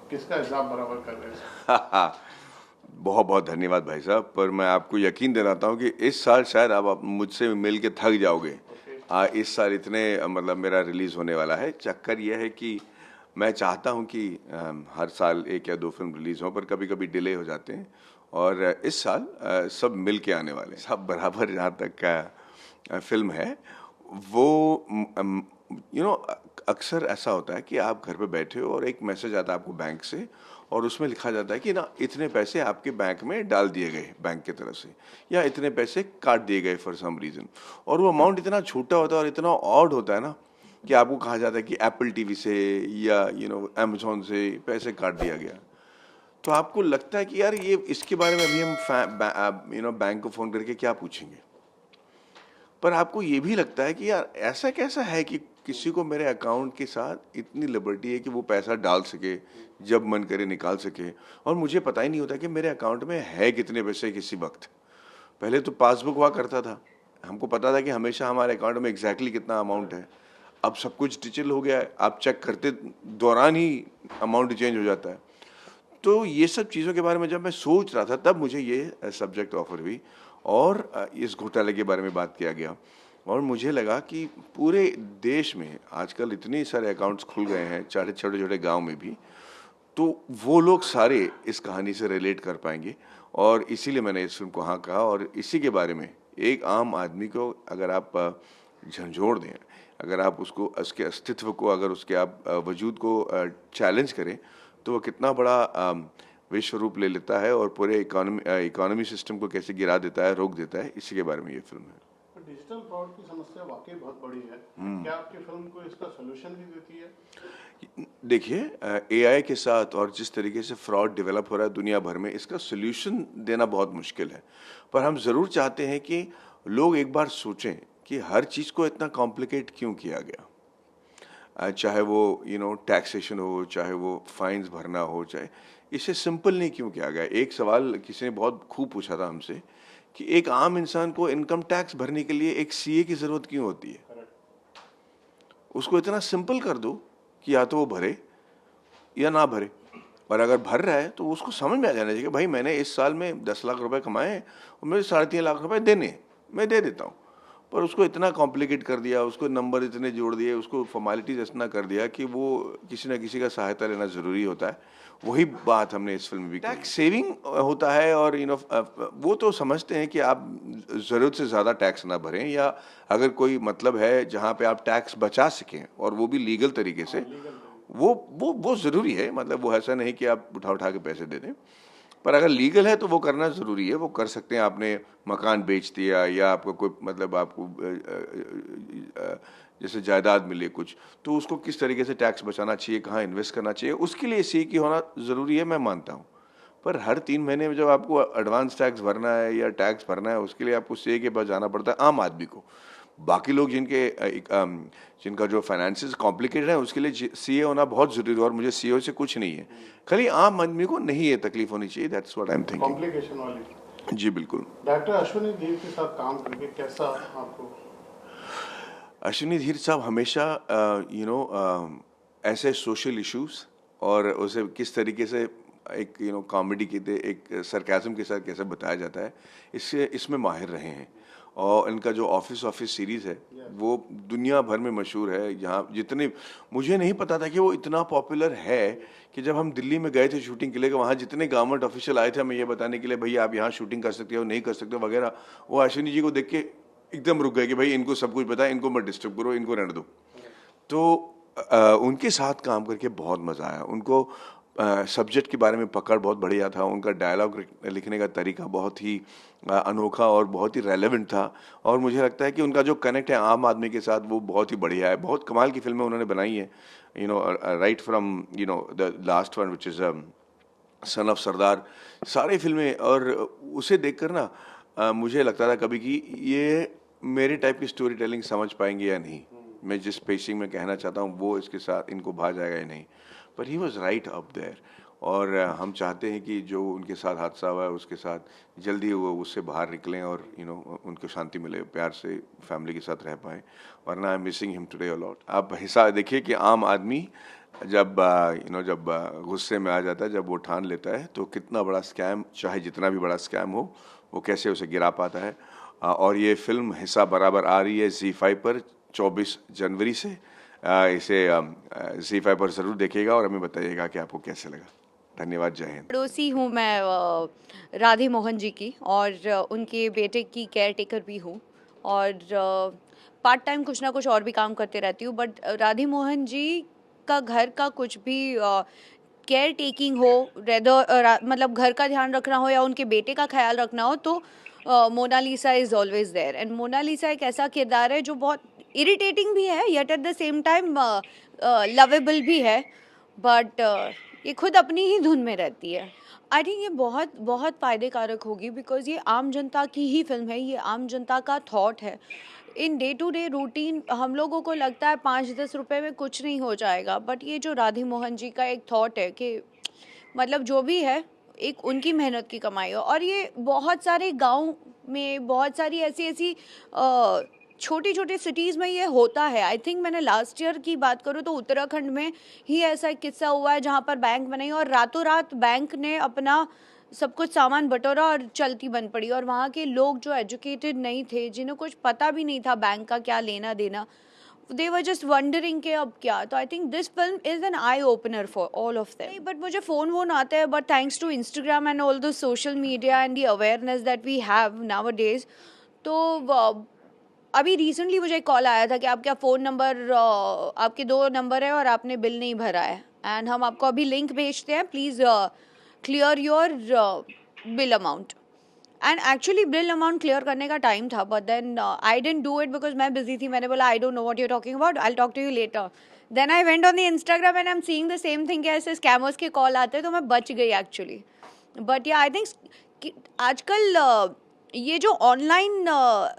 किसका हिसाब बराबर कर रहे हैं? बहुत बहुत धन्यवाद भाई साहब। पर मैं आपको यकीन दिलाता हूँ कि इस साल शायद आप मुझसे मिल के थक जाओगे। इस साल इतने मतलब मेरा रिलीज होने वाला है। चक्कर यह है कि मैं चाहता हूँ कि हर साल एक या दो फिल्म रिलीज हो, पर कभी कभी डिले हो जाते हैं। और इस साल सब मिल के आने वाले हैं। सब बराबर। जहाँ तक का फिल्म है वो अक्सर ऐसा होता है कि आप घर पे बैठे हो और एक मैसेज आता है आपको बैंक से, और उसमें लिखा जाता है कि ना इतने पैसे आपके बैंक में डाल दिए गए बैंक की तरफ से, या इतने पैसे काट दिए गए फॉर सम रीज़न। और वो अमाउंट इतना छोटा होता है और इतना ऑड होता है ना कि आपको कहा जाता है कि एप्पल टीवी से या अमेजोन से पैसे काट दिया गया। तो आपको लगता है कि यार ये इसके बारे में अभी हम बैंक को फ़ोन करके क्या पूछेंगे। पर आपको ये भी लगता है कि यार ऐसा कैसा है कि किसी को मेरे अकाउंट के साथ इतनी लिबर्टी है कि वो पैसा डाल सके, जब मन करे निकाल सके, और मुझे पता ही नहीं होता कि मेरे अकाउंट में है कितने पैसे किसी वक्त। पहले तो पासबुक हुआ करता था, हमको पता था कि हमेशा हमारे अकाउंट में एग्जैक्टली कितना अमाउंट है। अब सब कुछ डिजिटल हो गया है, आप चेक करते दौरान ही अमाउंट चेंज हो जाता है। तो ये सब चीज़ों के बारे में जब मैं सोच रहा था, तब मुझे ये सब्जेक्ट ऑफर हुई, और इस घोटाले के बारे में बात किया गया। और मुझे लगा कि पूरे देश में आजकल इतने सारे अकाउंट्स खुल गए हैं, चाहे छोटे छोटे गांव में भी, तो वो लोग सारे इस कहानी से रिलेट कर पाएंगे। और इसीलिए मैंने इस फिल्म को हाँ कहा। और इसी के बारे में एक आम आदमी को अगर आप झंझोड़ दें, अगर आप उसको उसके अस्तित्व को, अगर उसके आप वजूद को चैलेंज करें, तो वो कितना बड़ा विश्व रूप ले लेता है और पूरे इकोनॉमी सिस्टम को कैसे गिरा देता है, रोक देता है। इसी के बारे में ये फिल्म है। डिजिटल फ्रॉड की समस्या वाकई बहुत बड़ी है। क्या आपकी फिल्म को इसका सोल्यूशन भी देती है? देखिए, एआई के साथ और जिस तरीके से फ्रॉड डेवलप हो रहा है दुनिया भर में, इसका सोल्यूशन देना बहुत मुश्किल है। पर हम ज़रूर चाहते हैं कि लोग एक बार सोचें कि हर चीज़ को इतना कॉम्प्लिकेट क्यों किया गया। चाहे वो टैक्सेशन हो, चाहे वो फाइन्स भरना हो, चाहे इसे सिंपल नहीं क्यों किया गया। एक सवाल किसी ने बहुत खूब पूछा था हमसे कि एक आम इंसान को इनकम टैक्स भरने के लिए एक सीए की ज़रूरत क्यों होती है। उसको इतना सिंपल कर दो कि या तो वो भरे या ना भरे। और अगर भर रहा है तो उसको समझ में आ जाना चाहिए कि भाई मैंने इस साल में 10 लाख रुपए कमाए हैं और मुझे 3.5 लाख रुपए देने हैं, मैं दे देता हूँ। पर उसको इतना कॉम्प्लिकेट कर दिया, उसको नंबर इतने जोड़ दिए, उसको फॉर्मेलिटीज इतना कर दिया कि वो किसी ना किसी का सहायता लेना ज़रूरी होता है। वही बात हमने इस फिल्म में भी की। टैक्स सेविंग होता है, और वो तो समझते हैं कि आप ज़रूरत से ज़्यादा टैक्स ना भरें, या अगर कोई मतलब है जहाँ पे आप टैक्स बचा सकें और वो भी लीगल तरीके से, वो ज़रूरी है। मतलब वो ऐसा नहीं कि आप उठा उठा के पैसे दे दें। पर अगर लीगल है तो वो करना ज़रूरी है, वो कर सकते हैं। आपने मकान बेच दिया, या आपको कोई मतलब आपको जैसे जायदाद मिले कुछ, तो उसको किस तरीके से टैक्स बचाना चाहिए, कहाँ इन्वेस्ट करना चाहिए, उसके लिए सी की होना ज़रूरी है, मैं मानता हूँ। पर हर 3 महीने में जब आपको एडवांस टैक्स भरना है या टैक्स भरना है, उसके लिए आपको सीए के पास जाना पड़ता है आम आदमी को। बाकी लोग जिनका जो फाइनेंसेस कॉम्प्लिकेटेड है, उसके लिए सीए होना बहुत ज़रूरी है। और मुझे सीए से कुछ नहीं है, खाली आम आदमी को नहीं ये तकलीफ होनी चाहिए। That's what I am thinking. Complication वाली। जी बिल्कुल। डॉक्टर अश्विनी धीर के साथ काम करके कैसा आपको? अश्विनी धीर साहब हमेशा ऐसे सोशल इश्यूज और उसे किस तरीके से एक कॉमेडी के एक सरकाज़म के साथ कैसे बताया जाता है, इससे इसमें माहिर रहे हैं। और इनका जो ऑफिस ऑफिस सीरीज़ है वो दुनिया भर में मशहूर है। यहाँ जितने, मुझे नहीं पता था कि वो इतना पॉपुलर है कि जब हम दिल्ली में गए थे शूटिंग के लिए, वहाँ जितने गवर्नमेंट ऑफिशियल आए थे हमें ये बताने के लिए भाई आप यहाँ शूटिंग कर सकते हो, नहीं कर सकते हो वगैरह, वो अश्विनी जी को देख के एकदम रुक गए कि भाई इनको सब कुछ पता है, इनको मत डिस्टर्ब करो, इनको रहने दो। तो उनके साथ काम करके बहुत मज़ा आया। उनको सब्जेक्ट के बारे में पकड़ बहुत बढ़िया था, उनका डायलॉग लिखने का तरीका बहुत ही अनोखा और बहुत ही रेलेवेंट था। और मुझे लगता है कि उनका जो कनेक्ट है आम आदमी के साथ वो बहुत ही बढ़िया है। बहुत कमाल की फिल्में उन्होंने बनाई हैं, right from the last one which is son of Sardar, सारी फिल्में। और उसे देखकर ना मुझे लगता था कभी कि ये मेरे टाइप की स्टोरी टेलिंग समझ पाएंगे या नहीं, मैं जिस पेसिंग में कहना चाहता हूँ वो इसके साथ इनको भा जाएगा या नहीं। पर he was right up there. और हम चाहते हैं कि जो उनके साथ हादसा हुआ है उसके साथ जल्दी वो उससे बाहर निकलें और उनको शांति मिले, प्यार से फैमिली के साथ रह पाएँ। वरना I am missing him today a lot. आप हिसाब देखिए कि आम आदमी जब जब गुस्से में आ जाता है, जब वो ठान लेता है तो कितना बड़ा स्कैम, चाहे जितना भी बड़ा स्कैम हो, वो कैसे उसे गिरा पाता है। और ये फिल्म हिसाब बराबर आ रही है ZEE5 पर 24 जनवरी से। इसे ZEE5 पर ज़रूर देखिएगा और हमें बताइएगा कि आपको कैसे लगा। धन्यवाद, जय हिंद। पड़ोसी हूँ मैं राधे मोहन जी की, और उनके बेटे की केयर टेकर भी हूँ, और पार्ट टाइम कुछ ना कुछ और भी काम करते रहती हूँ। बट राधे मोहन जी का घर का कुछ भी केयर टेकिंग हो, मतलब घर का ध्यान रखना हो या उनके बेटे का ख्याल रखना हो, तो Monalisa is always there. And Monalisa एक ऐसा किरदार है जो बहुत इरिटेटिंग भी है, yet at the same time lovable भी है, बट ये खुद अपनी ही धुन में रहती है। आई थिंक ये बहुत बहुत फ़ायदे कारक होगी, बिकॉज ये आम जनता की ही फिल्म है, ये आम जनता का थॉट है। In day to day routine हम लोगों को लगता है 5-10 रुपए में कुछ नहीं हो जाएगा, बट ये जो राधे मोहन जी का एक थॉट है कि मतलब जो भी है एक उनकी मेहनत की कमाई हो। और ये बहुत सारे गांव में, बहुत सारी ऐसी ऐसी छोटी छोटी सिटीज़ में ये होता है। आई थिंक मैंने लास्ट ईयर की बात करूँ तो उत्तराखंड में ही ऐसा एक किस्सा हुआ है जहाँ पर बैंक बनाई और रातों रात बैंक ने अपना सब कुछ सामान बटोरा और चलती बन पड़ी। और वहाँ के लोग जो एजुकेटेड नहीं थे, जिन्हें कुछ पता भी नहीं था बैंक का क्या लेना देना, they were just wondering कि अब क्या। तो I think this film is an eye opener for all of them. But मुझे फ़ोन वोन आते हैं, but thanks to Instagram and all the social media and the awareness that we have nowadays, तो अभी recently मुझे एक call आया था कि आपका फ़ोन नंबर, आपके 2 नंबर है और आपने बिल नहीं भरा है, एंड हम आपको अभी लिंक भेजते हैं, please clear your bill amount. And actually bill amount clear करने का टाइम था, but then I didn't do it because मैं बिजी थी। मैंने बोला I don't know what you talking about, I will talk to you later. Then I went on the Instagram and I am seeing the same thing कि ऐसे scammers के call आते हैं, तो मैं बच गई एक्चुअली। बट या आई थिंक आजकल ये जो ऑनलाइन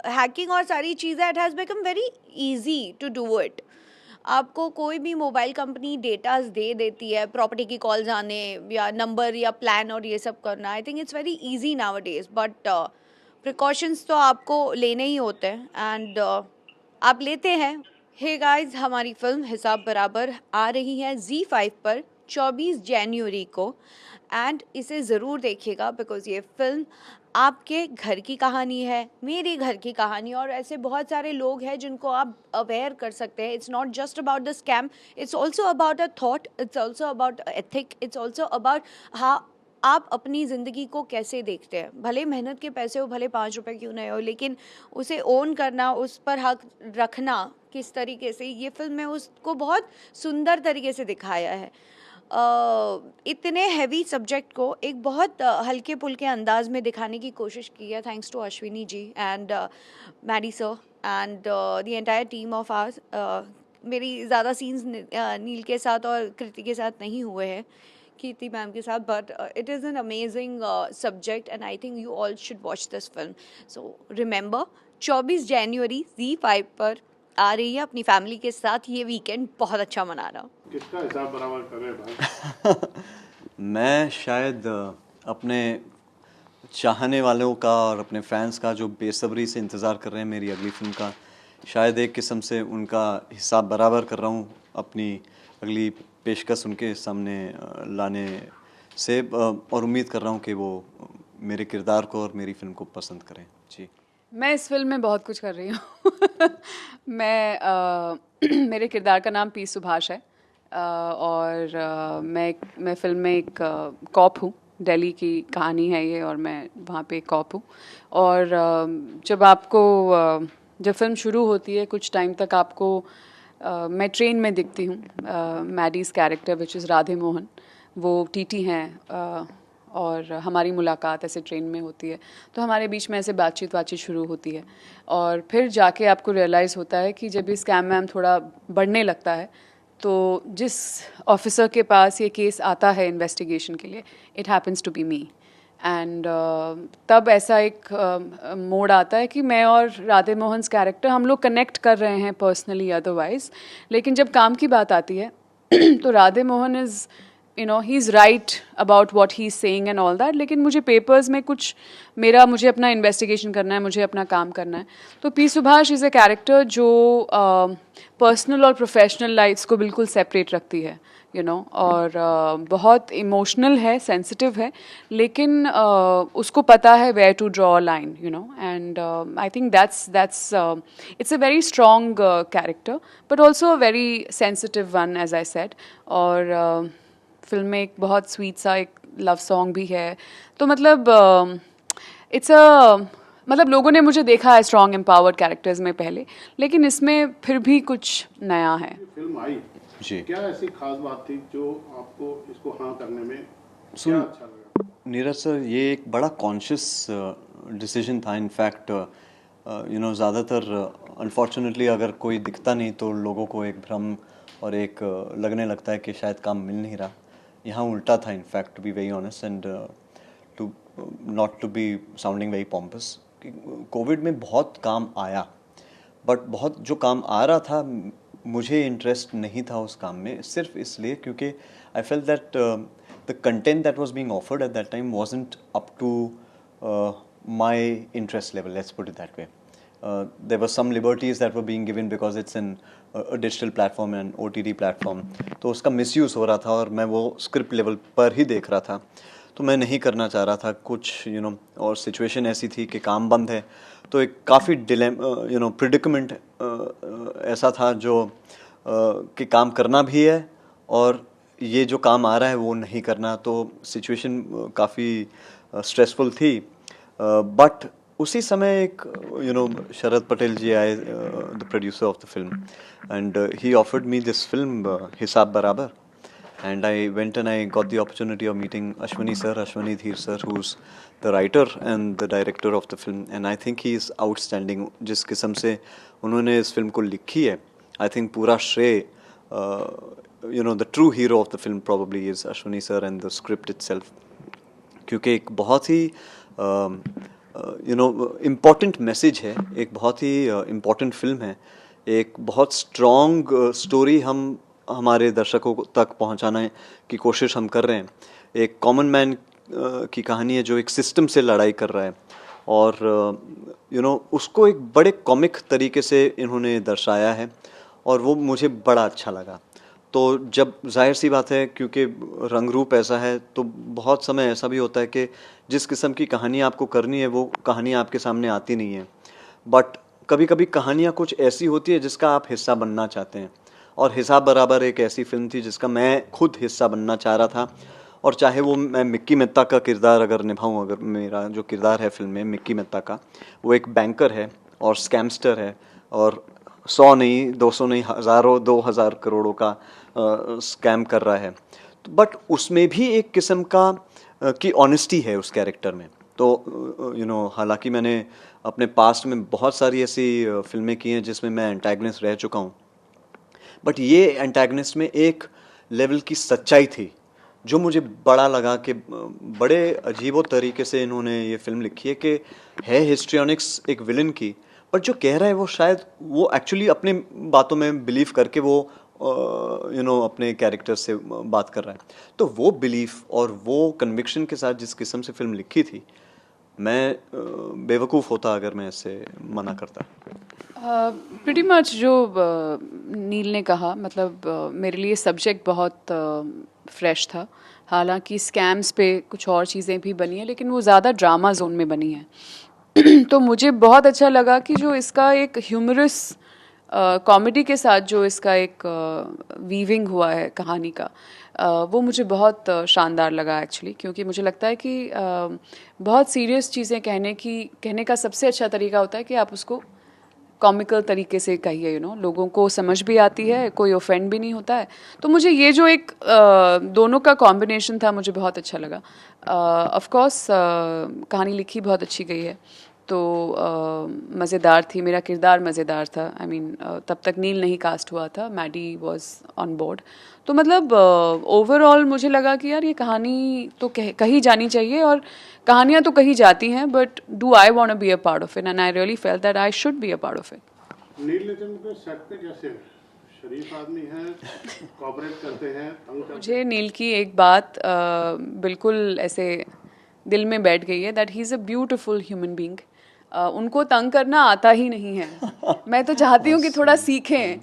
हैकिंग और सारी चीज़ें, it has become very easy to do it. आपको कोई भी मोबाइल कंपनी डेटाज दे देती है, प्रॉपर्टी की कॉल्स आने या नंबर या प्लान और ये सब करना। I think it's very easy now days, but precautions तो आपको लेने ही होते हैं, एंड आप लेते हैं। हे गाइस, हमारी फिल्म हिसाब बराबर आ रही है ZEE5 पर 24 जनवरी को, एंड इसे ज़रूर देखिएगा बिकॉज ये फिल्म आपके घर की कहानी है, मेरे घर की कहानी, और ऐसे बहुत सारे लोग हैं जिनको आप अवेयर कर सकते हैं। It's not just about the scam, it's also about a thought, it's also about ethic, it's also about हाँ आप अपनी ज़िंदगी को कैसे देखते हैं। भले मेहनत के पैसे हो, भले 5 रुपए क्यों नहीं हो, लेकिन उसे ओन करना, उस पर हक रखना किस तरीके से, ये फिल्म में उसको बहुत सुंदर तरीके से दिखाया है। इतने हैवी सब्जेक्ट को एक बहुत हल्के फुल्के अंदाज में दिखाने की कोशिश की है, thanks to Ashwini ji and Maddy sir and the entire team of ours. मेरी ज़्यादा सीन्स नील के साथ और कृति के साथ नहीं हुए हैं, कीर्ति मैम के साथ, but it is an amazing subject and I think you all should watch this film. So remember 24 January ZEE5 पर आ रही है। अपनी फैमिली के साथ ये वीकेंड बहुत अच्छा मनाना। किसका हिसाब बराबर कर रहे हैं भाई? मैं शायद अपने चाहने वालों का और अपने फैंस का जो बेसब्री से इंतज़ार कर रहे हैं मेरी अगली फिल्म का, शायद एक किस्म से उनका हिसाब बराबर कर रहा हूँ अपनी अगली पेशकश उनके सामने लाने से, और उम्मीद कर रहा हूँ कि वो मेरे किरदार को और मेरी फिल्म को पसंद करें। जी, मैं इस फिल्म में बहुत कुछ कर रही हूँ मेरे किरदार का नाम पी सुभाष है, और मैं फिल्म में एक कॉप हूँ। दिल्ली की कहानी है ये, और मैं वहाँ पे एक कॉप हूँ। और जब फिल्म शुरू होती है कुछ टाइम तक आपको मैं ट्रेन में दिखती हूँ। Maddy's character which is Radhe Mohan, वो टीटी हैं, और हमारी मुलाकात ऐसे ट्रेन में होती है, तो हमारे बीच में ऐसे बातचीत शुरू होती है। और फिर जाके आपको रियलाइज़ होता है कि जब ये स्कैम वैम थोड़ा बढ़ने लगता है, तो जिस ऑफिसर के पास ये केस आता है इन्वेस्टिगेशन के लिए, it happens to be me. एंड तब ऐसा एक मोड़ आता है कि मैं और राधे मोहन कैरेक्टर, हम लोग कनेक्ट कर रहे हैं पर्सनली अदरवाइज, लेकिन जब काम की बात आती है तो Radhe Mohan is he is right about what he is saying and all that, लेकिन मुझे पेपर्स में कुछ मुझे अपना इन्वेस्टिगेशन करना है, मुझे अपना काम करना है। तो P Subhash is a character जो पर्सनल और प्रोफेशनल लाइफ्स को बिल्कुल सेपरेट रखती है, you know, और बहुत इमोशनल है, सेंसिटिव है, लेकिन उसको पता है where to draw a line, you know, and I think that's it's a very strong character, but also a very sensitive one, as I said. और फिल्म में एक बहुत स्वीट सा एक लव सॉन्ग भी है, तो मतलब इट्स मतलब लोगों ने मुझे देखा है स्ट्रॉन्ग एम्पावर्ड कैरेक्टर्स में पहले, लेकिन इसमें फिर भी कुछ नया है। फिल्म आई जी। क्या ऐसी खास बात थी जो आपको इसको हाँ करने में क्या अच्छा लगा? नीरज सर, ये एक बड़ा कॉन्शियस डिसीजन था। इनफैक्ट यू नो, ज़्यादातर अनफॉर्चुनेटली अगर कोई दिखता नहीं तो लोगों को एक भ्रम और एक लगने लगता है कि शायद काम मिल नहीं रहा। यहाँ उल्टा था, in fact, to be very honest and to not to be sounding very pompous. Covid में बहुत काम आया, बट बहुत जो काम आ रहा था मुझे इंटरेस्ट नहीं था उस काम में, सिर्फ इसलिए क्योंकि I felt that the content that was being offered at that time wasn't up to my interest level, let's put it that way. There were some liberties that were being given because it's in a digital platform and OTT platform. तो उसका misuse हो रहा था और मैं वो script level पर ही देख रहा था, तो मैं नहीं करना चाह रहा था कुछ, यू नो. और सिचुएशन ऐसी थी कि काम बंद है, तो एक काफ़ी यू नो प्रिडिकमेंट ऐसा था जो कि काम करना भी है और ये जो काम आ रहा है वो नहीं करना, तो सिचुएशन काफ़ी स्ट्रेसफुल थी. बट उसी समय एक यू नो शरद पटेल जी आए, the producer of the film, and he offered me this film हिसाब बराबर, and I went and I got the opportunity of meeting Ashwani sir, Ashwani Dheer sir, who's the writer and the director of the film, and I think he is outstanding. जिस किस्म से उन्होंने इस film को लिखी है, I think पूरा श्रेय you know the true hero of the film probably is Ashwani sir and the script itself, क्योंकि एक बहुत ही यू नो इम्पॉर्टेंट मैसेज है, एक बहुत ही इम्पॉर्टेंट फिल्म है, एक बहुत स्ट्रॉन्ग स्टोरी हम हमारे दर्शकों तक पहुंचाने की कोशिश हम कर रहे हैं. एक कॉमन मैन की कहानी है जो एक सिस्टम से लड़ाई कर रहा है, और यू नो उसको एक बड़े कॉमिक तरीके से इन्होंने दर्शाया है, और वो मुझे बड़ा अच्छा लगा. तो जब जाहिर सी बात है, क्योंकि रंग रूप ऐसा है, तो बहुत समय ऐसा भी होता है कि जिस किस्म की कहानी आपको करनी है वो कहानी आपके सामने आती नहीं है. बट कभी कभी कहानियाँ कुछ ऐसी होती है जिसका आप हिस्सा बनना चाहते हैं, और हिसाब बराबर एक ऐसी फिल्म थी जिसका मैं खुद हिस्सा बनना चाह रहा था. और चाहे वो मैं मिक्की मेहता का किरदार अगर निभाऊं, अगर मेरा जो किरदार है फिल्म में मिक्की मेहता का, वो एक बैंकर है और स्कैमस्टर है, और 100 नहीं, 200 नहीं, हज़ारों 2000 करोड़ों का स्कैम कर रहा है. बट उसमें भी एक किस्म का की ऑनेस्टी है उस कैरेक्टर में. तो यू नो हालांकि मैंने अपने पास्ट में बहुत सारी ऐसी फिल्में की हैं जिसमें मैं एंटागनिस्ट रह चुका हूँ, बट ये एंटागनिस्ट में एक लेवल की सच्चाई थी जो मुझे बड़ा लगा कि बड़े अजीबो तरीके से इन्होंने ये फिल्म लिखी है कि है हिस्ट्रियोनिक्स एक विलन की, पर जो कह रहा है वो शायद वो एक्चुअली अपने बातों में बिलीव करके वो यू नो अपने कैरेक्टर से बात कर रहा है. तो वो बिलीफ और वो कन्विक्शन के साथ जिस किस्म से फिल्म लिखी थी, मैं बेवकूफ़ होता अगर मैं इससे मना करता. प्रीटी मच जो नील ने कहा, मतलब मेरे लिए सब्जेक्ट बहुत फ्रेश था. हालांकि स्कैम्स पे कुछ और चीज़ें भी बनी हैं, लेकिन वो ज़्यादा ड्रामा जोन में बनी हैं. तो मुझे बहुत अच्छा लगा कि जो इसका एक ह्यूमरस कॉमेडी के साथ जो इसका एक वीविंग हुआ है कहानी का, वो मुझे बहुत शानदार लगा एक्चुअली. क्योंकि मुझे लगता है कि बहुत सीरियस चीज़ें कहने का सबसे अच्छा तरीका होता है कि आप उसको कॉमिकल तरीके से कहिए, यू नो, लोगों को समझ भी आती है, कोई ऑफेंड भी नहीं होता है. तो मुझे ये जो एक दोनों का कॉम्बिनेशन था मुझे बहुत अच्छा लगा. ऑफ कोर्स कहानी लिखी बहुत अच्छी गई है, तो मज़ेदार थी, मेरा किरदार मज़ेदार था. आई मीन तब तक नील नहीं कास्ट हुआ था, मैडी वाज ऑन बोर्ड. तो मतलब ओवरऑल मुझे लगा कि यार ये कहानी तो कही जानी चाहिए, और कहानियाँ तो कही जाती हैं, but do I want to be a part of it, and I really felt that I should be a part of it. Neel Nitin के सेट पे कैसे हैं? शरीफ आदमी हैं, कोऑपरेट करते हैं, मुझे नील की एक बात बिल्कुल ऐसे दिल में बैठ गई है, that he is a beautiful human being. उनको तंग करना आता ही नहीं है. मैं तो चाहती हूँ कि थोड़ा सीखें,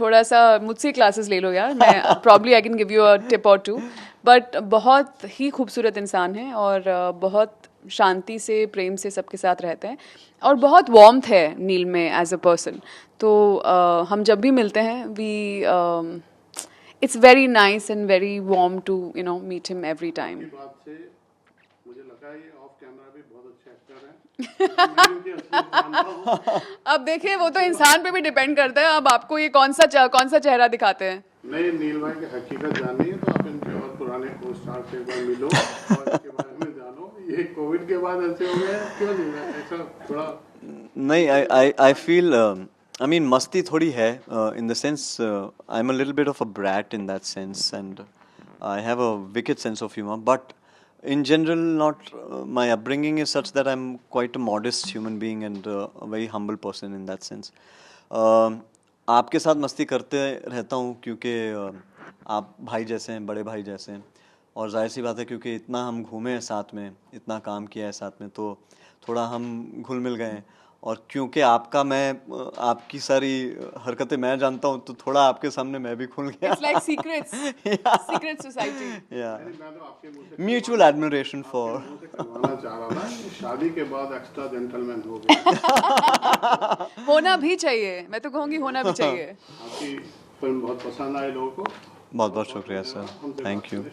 थोड़ा सा मुझसे क्लासेस ले लो यार, मैं probably I can give you a tip और टू. बट बहुत ही खूबसूरत इंसान है और बहुत शांति से प्रेम से सबके साथ रहते हैं और बहुत वार्मथ है नील में एज अ पर्सन. तो हम जब भी मिलते हैं we it's very nice and very warm to meet him every time. बात से मुझे लगा ये ऑफ कैमरा भी बहुत अच्छे एक्टर हैं. मैं इनकी असलियत जानता हूं. अब देखिए वो तो इंसान पे भी डिपेंड करता है. अब आपको ये कौन सा चेहरा दिखाते हैं. नहीं, नील भाई की हकीकत जाननी है तो आप इनके और पुराने को स्टार से एक बार मिलो और इसके बारे में जानो. ये कोविड के बाद ऐसे हो गया, क्यों नहीं है ऐसा थोड़ा? नहीं, I feel I mean मस्ती थोड़ी है in the sense I'm a little bit of a brat in that sense and I have a wicked sense of humor, but in general not my upbringing is such that I'm quite a modest human being and a very humble person in that sense. आपके साथ मस्ती करते रहता हूँ क्योंकि आप भाई जैसे हैं, बड़े भाई जैसे हैं, और जाहिर सी बात है क्योंकि इतना हम घूमे हैं साथ में, इतना काम किया है साथ में, तो थोड़ा हम घुल मिल गए हैं. और क्योंकि आपकी सारी हरकतें मैं जानता हूँ तो थोड़ा आपके सामने मैं भी खुल गया. It's like secrets. Secret society. Yeah. मैं तो आपके मुंह से Mutual admiration for. करवाना चाह रहा था कि शादी के बाद एक्स्ट्रा जेंटलमैन हो गया. होना भी चाहिए, मैं तो कहूँगी होना भी चाहिए. आपकी फिल्म बहुत पसंद आई लोगों को. बहुत बहुत शुक्रिया सर, थैंक यू.